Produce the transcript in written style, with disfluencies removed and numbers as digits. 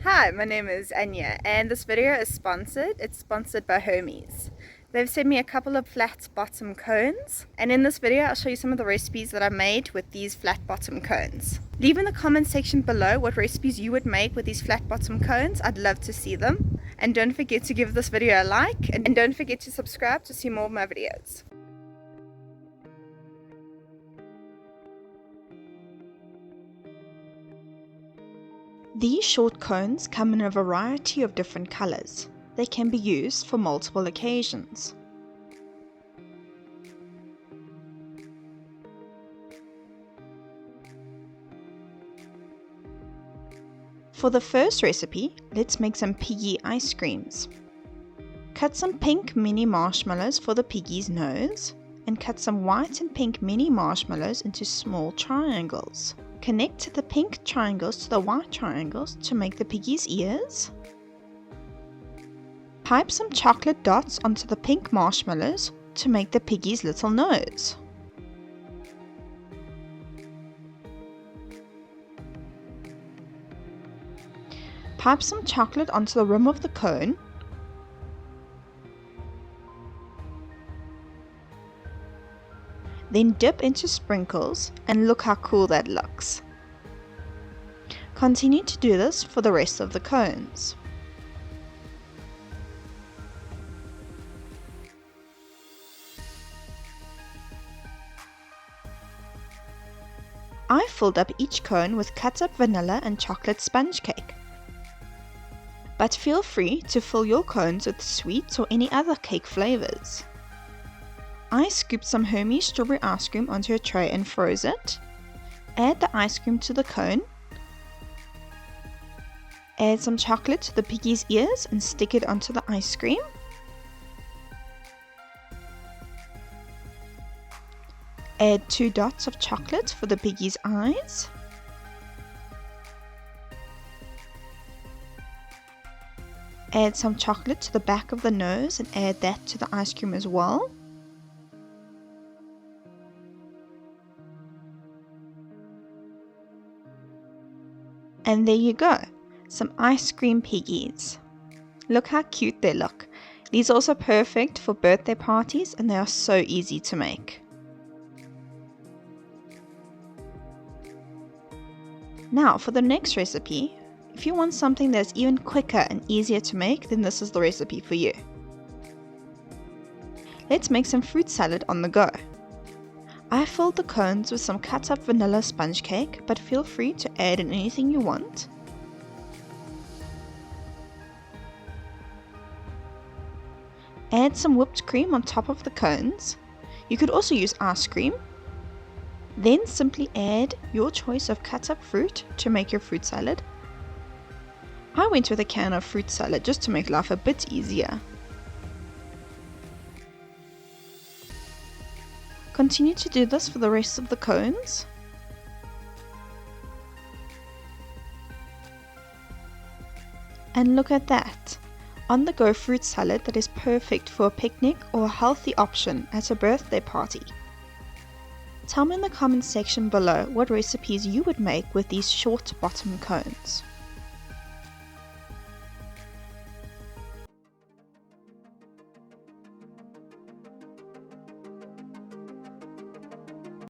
Hi, my name is Anya, and this video is sponsored. It's sponsored by Hermes. They've sent me a couple of flat bottom cones, and in this video I'll show you some of the recipes that I made with these flat bottom cones. Leave in the comment section below what recipes you would make with these flat bottom cones. I'd love to see them. And don't forget to give this video a like, and don't forget to subscribe to see more of my videos. These short cones come in a variety of different colors. They can be used for multiple occasions. For the first recipe, let's make some piggy ice creams. Cut some pink mini marshmallows for the piggy's nose, and cut some white and pink mini marshmallows into small triangles. Connect the pink triangles to the white triangles to make the piggy's ears. Pipe some chocolate dots onto the pink marshmallows to make the piggy's little nose. Pipe some chocolate onto the rim of the cone. Then dip into sprinkles, and look how cool that looks. Continue to do this for the rest of the cones. I filled up each cone with cut up vanilla and chocolate sponge cake. But feel free to fill your cones with sweets or any other cake flavors. I scooped some Hermes strawberry ice cream onto a tray and froze it. Add the ice cream to the cone. Add some chocolate to the piggy's ears and stick it onto the ice cream. Add 2 dots of chocolate for the piggy's eyes. Add some chocolate to the back of the nose and add that to the ice cream as well. And there you go, some ice cream piggies. Look how cute they look. These are also perfect for birthday parties, and they are so easy to make. Now for the next recipe, if you want something that's even quicker and easier to make, then this is the recipe for you. Let's make some fruit salad on the go. I filled the cones with some cut up vanilla sponge cake, but feel free to add in anything you want. Add some whipped cream on top of the cones. You could also use ice cream. Then simply add your choice of cut up fruit to make your fruit salad. I went with a can of fruit salad just to make life a bit easier. Continue to do this for the rest of the cones. And look at that! On-the-go fruit salad that is perfect for a picnic or a healthy option at a birthday party. Tell me in the comment section below what recipes you would make with these short bottom cones.